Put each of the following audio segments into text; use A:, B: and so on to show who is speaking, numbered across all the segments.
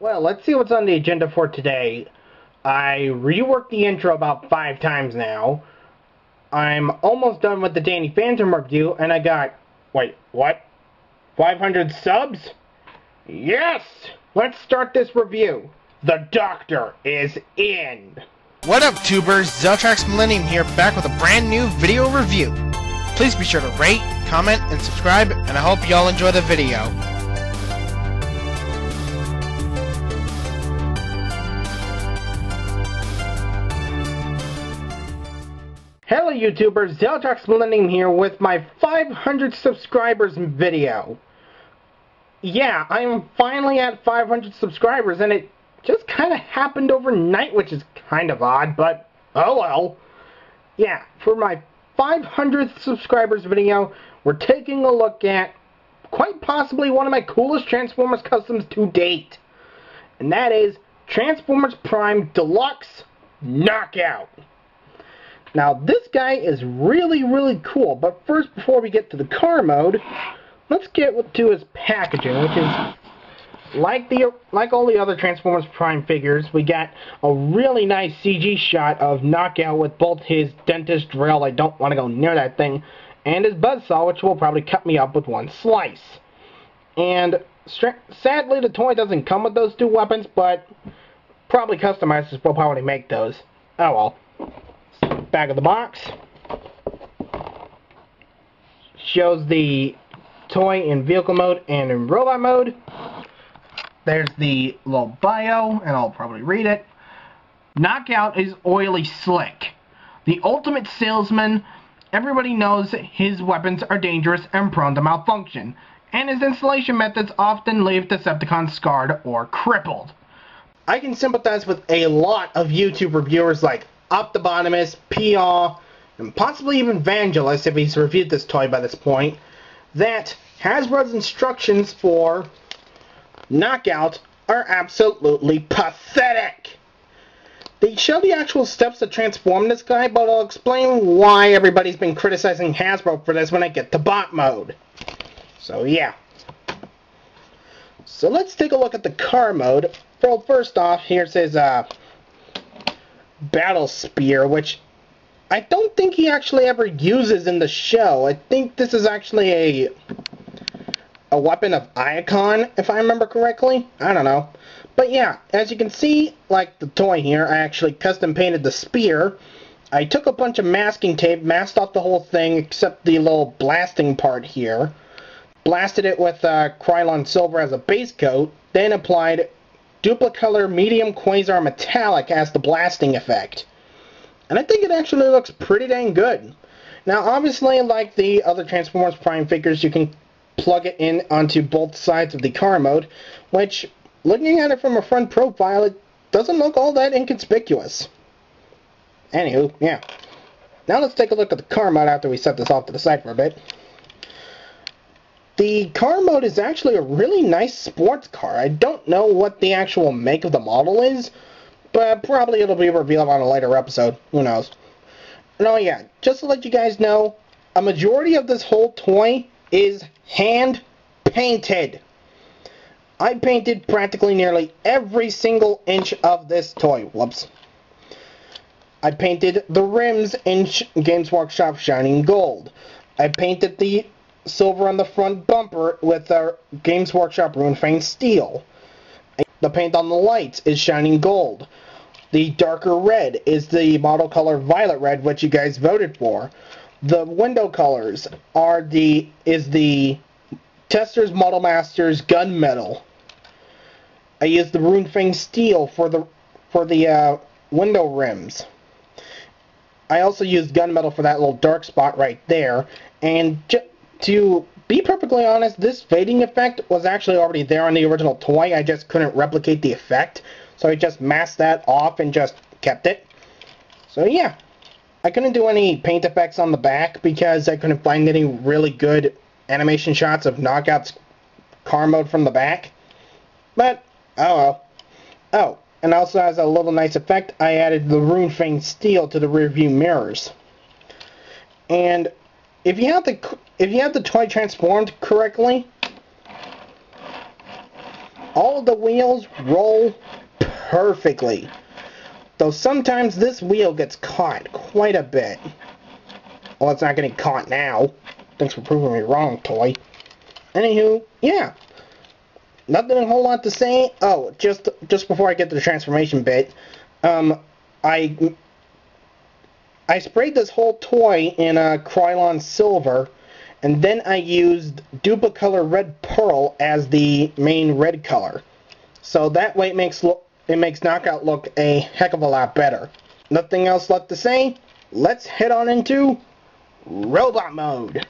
A: Well, let's see what's on the agenda for today. I reworked the intro about 5 times now. I'm almost done with the Danny Phantom review, and I got... Wait, what? 500 subs? Yes! Let's start this review. The Doctor is in.
B: What up, tubers? Zeltrax Millennium here, back with a brand new video review. Please be sure to rate, comment, and subscribe, and I hope y'all enjoy the video.
A: Hello YouTubers, Zeltrax Millennium here with my 500 subscribers video. Yeah, I am finally at 500 subscribers, and it just kind of happened overnight, which is kind of odd, but oh well. Yeah, for my 500th subscribers video, we're taking a look at quite possibly one of my coolest Transformers customs to date. And that is Transformers Prime Deluxe Knock-Out. Now, this guy is really cool, but first, before we get to the car mode, let's get to his packaging, which is like all the other Transformers Prime figures. We got a really nice CG shot of Knock-Out with both his dentist drill, I don't want to go near that thing, and his buzzsaw, which will probably cut me up with one slice. And sadly, the toy doesn't come with those two weapons, but probably customizers will probably make those. Oh well. Back of the box shows the toy in vehicle mode and in robot mode. There's the little bio, and I'll probably read it. Knock-Out is oily slick. The ultimate salesman. Everybody knows his weapons are dangerous and prone to malfunction, and his installation methods often leave Decepticons scarred or crippled. I can sympathize with a lot of YouTube reviewers like Optibotimus, PR, and possibly even Vangelis, if he's reviewed this toy by this point, that Hasbro's instructions for Knock-Out are absolutely pathetic. They show the actual steps to transform this guy, but I'll explain why everybody's been criticizing Hasbro for this when I get to bot mode. So yeah. So let's take a look at the car mode. Well, first off, here's his battle spear, which I don't think he actually ever uses in the show. I think this is actually a weapon of Iacon, if I remember correctly. I don't know. But yeah, as you can see, like the toy here, I actually custom painted the spear. I took a bunch of masking tape, masked off the whole thing except the little blasting part here. Blasted it with Krylon Silver as a base coat, then applied Duplicolor Medium Quasar Metallic as the blasting effect. And I think it actually looks pretty dang good. Now, obviously, like the other Transformers Prime figures, you can plug it in onto both sides of the car mode, which, looking at it from a front profile, it doesn't look all that inconspicuous. Anywho, yeah. Now let's take a look at the car mode after we set this off to the side for a bit. The car mode is actually a really nice sports car. I don't know what the actual make of the model is, but probably it'll be revealed on a later episode. Who knows? And oh yeah, just to let you guys know, a majority of this whole toy is hand painted. I painted practically nearly every single inch of this toy. Whoops. I painted the rims in Games Workshop Shining Gold. I painted the silver on the front bumper with our Games Workshop Runefang Steel. The paint on the lights is Shining Gold. The darker red is the model color Violet Red, which you guys voted for. The window colors are the Testors Model Masters Gunmetal. I used the Runefang Steel for the window rims. I also used gunmetal for that little dark spot right there, and to be perfectly honest, this fading effect was actually already there on the original toy. I just couldn't replicate the effect, so I just masked that off and just kept it. So yeah, I couldn't do any paint effects on the back because I couldn't find any really good animation shots of Knockout's car mode from the back. But, oh well. Oh, and also as a little nice effect, I added the Runefang Steel to the rear view mirrors. And if you have the toy transformed correctly, all of the wheels roll perfectly. Though sometimes this wheel gets caught quite a bit. Well, it's not getting caught now. Thanks for proving me wrong, toy. Anywho, yeah. Nothing a whole lot to say. Oh, just before I get to the transformation bit, I sprayed this whole toy in Krylon Silver, and then I used Duplicolor Red Pearl as the main red color. So that way it makes Knockout look a heck of a lot better. Nothing else left to say. Let's head on into Robot Mode.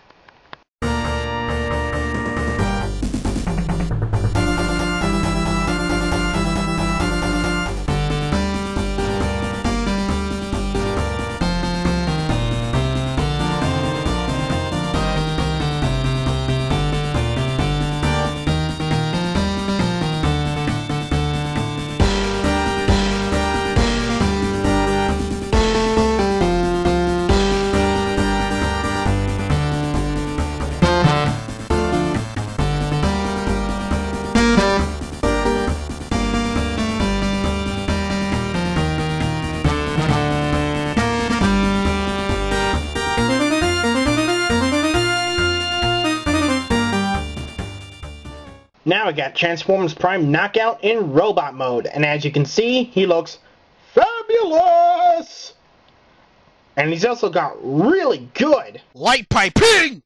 A: Now we got Transformers Prime Knockout in Robot Mode, and as you can see, he looks fabulous! And he's also got really good
B: light piping!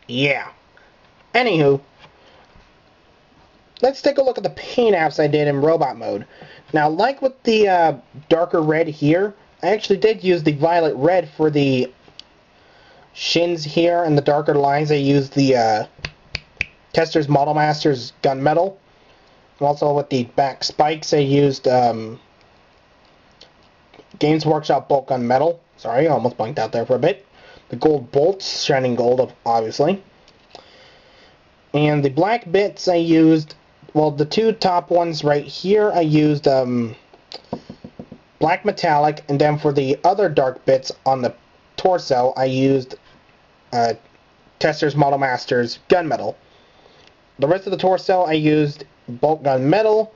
A: Yeah. Anywho, let's take a look at the paint apps I did in Robot Mode. Now, like with the darker red here, I actually did use the violet red for the shins here and the darker lines. I used the Tester's Model Master's gunmetal. Also with the back spikes, I used Games Workshop bulk gunmetal. Sorry, I almost blanked out there for a bit. The gold bolts, shining gold, obviously. And the black bits I used, well, the two top ones right here, I used black metallic, and then for the other dark bits on the torso, I used Tester's Model Master's gunmetal. The rest of the torso, I used bulk gunmetal,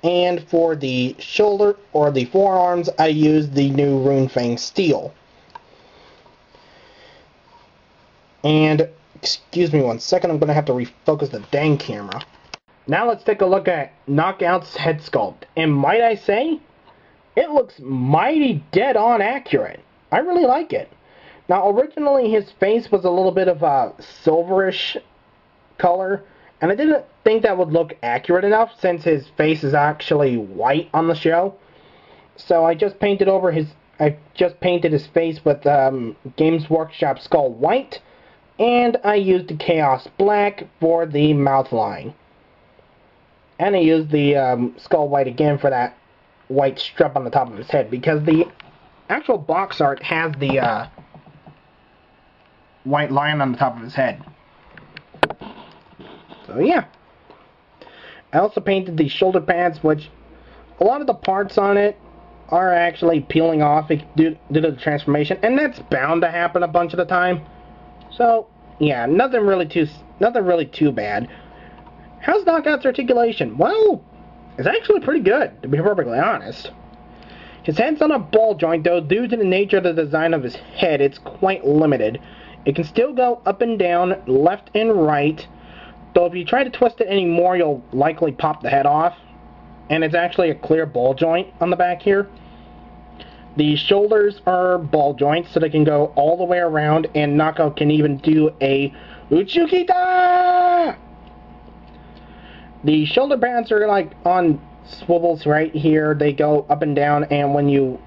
A: and for the shoulder or the forearms, I used the new Runefang steel. And excuse me one second, I'm going to have to refocus the dang camera. Now let's take a look at Knockout's head sculpt. And might I say, it looks mighty dead on accurate. I really like it. Now originally his face was a little bit of a silverish color, and I didn't think that would look accurate enough since his face is actually white on the show. So I just painted his face with Games Workshop Skull White, and I used the Chaos Black for the mouth line. And I used the Skull White again for that white strip on the top of his head, because the actual box art has the white line on the top of his head. So yeah. I also painted the shoulder pads, which a lot of the parts on it are actually peeling off due to the transformation, and that's bound to happen a bunch of the time. So yeah, nothing really too bad. How's Knockout's articulation? Well, it's actually pretty good, to be perfectly honest. His head's on a ball joint, though due to the nature of the design of his head, it's quite limited. It can still go up and down, left and right, though if you try to twist it anymore, you'll likely pop the head off. And it's actually a clear ball joint on the back here. The shoulders are ball joints, so they can go all the way around, and Knockout can even do a Uchukita! The shoulder pads are like on swivels right here. They go up and down, and when you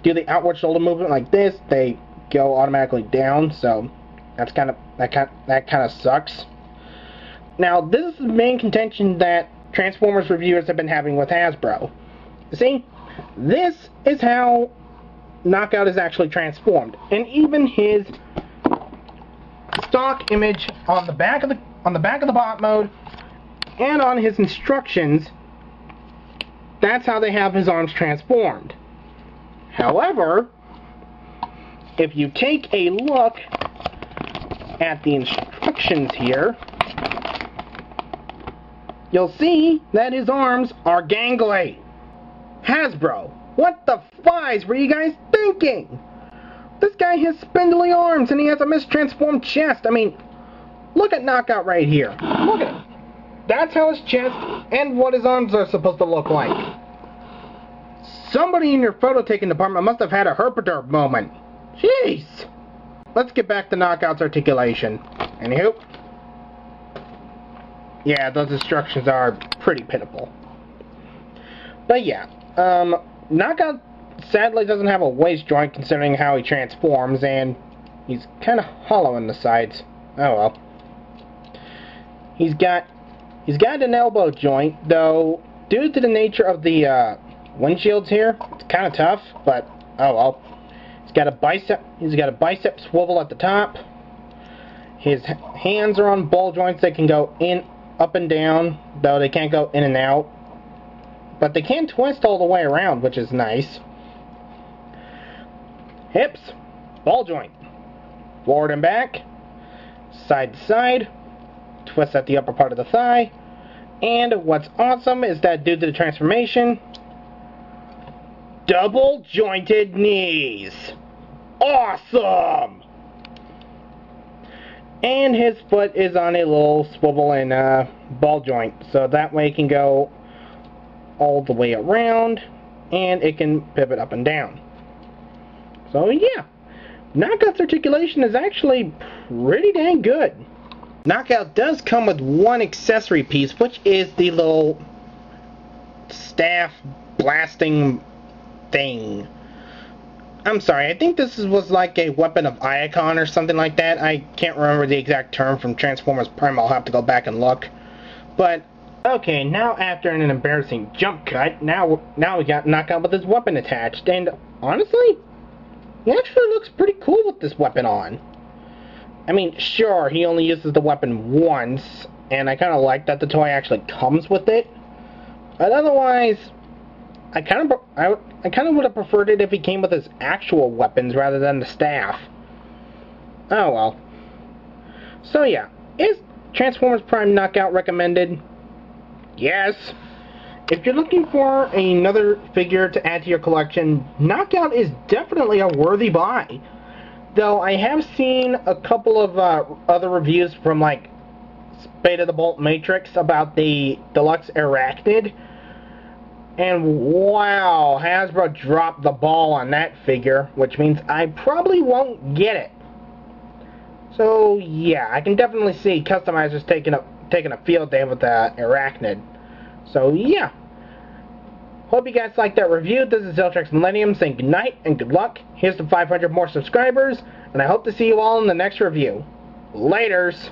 A: do the outward shoulder movement like this, they go automatically down, so that kind of sucks. Now, this is the main contention that Transformers reviewers have been having with Hasbro. See, this is how Knockout is actually transformed, and even his stock image on the back of the bot mode and on his instructions, that's how they have his arms transformed. However, if you take a look at the instructions here, you'll see that his arms are gangly. Hasbro, what the flies were you guys thinking? This guy has spindly arms and he has a mistransformed chest. I mean, look at Knockout right here. Look at him. That's how his chest and what his arms are supposed to look like. Somebody in your photo taking department must have had a herpaderp moment. Jeez. Let's get back to Knockout's articulation. Anywho. Yeah, those instructions are pretty pitiful. But yeah, Knockout sadly doesn't have a waist joint considering how he transforms, and he's kind of hollow in the sides. Oh well. He's got an elbow joint, though due to the nature of the windshields here, it's kind of tough, but oh well. He's got a bicep swivel at the top. His hands are on ball joints that can go in, up and down, though they can't go in and out. But they can twist all the way around, which is nice. Hips, ball joint. Forward and back, side to side, twist at the upper part of the thigh. And what's awesome is that due to the transformation, double jointed knees. Awesome! And his foot is on a little swivel and ball joint, so that way it can go all the way around and it can pivot up and down. So yeah, Knockout's articulation is actually pretty dang good. Knockout does come with one accessory piece, which is the little staff blasting thing. I'm sorry, I think this was like a weapon of Iacon or something like that. I can't remember the exact term from Transformers Prime. I'll have to go back and look. But okay, now after an embarrassing jump cut, now we got Knockout with his weapon attached, and honestly, he actually looks pretty cool with this weapon on. I mean, sure, he only uses the weapon once, and I kind of like that the toy actually comes with it. But otherwise, I kind of would have preferred it if he came with his actual weapons rather than the staff. Oh well. So yeah, is Transformers Prime Knockout recommended? Yes. If you're looking for another figure to add to your collection, Knockout is definitely a worthy buy. Though I have seen a couple of other reviews from like Spade of the Bolt Matrix about the Deluxe Arachnid. And wow, Hasbro dropped the ball on that figure, which means I probably won't get it. So yeah, I can definitely see customizers taking a field day with the Arachnid. So yeah. Hope you guys liked that review. This is Zeltrax Millennium saying goodnight and good luck. Here's to 500 more subscribers, and I hope to see you all in the next review. Laters!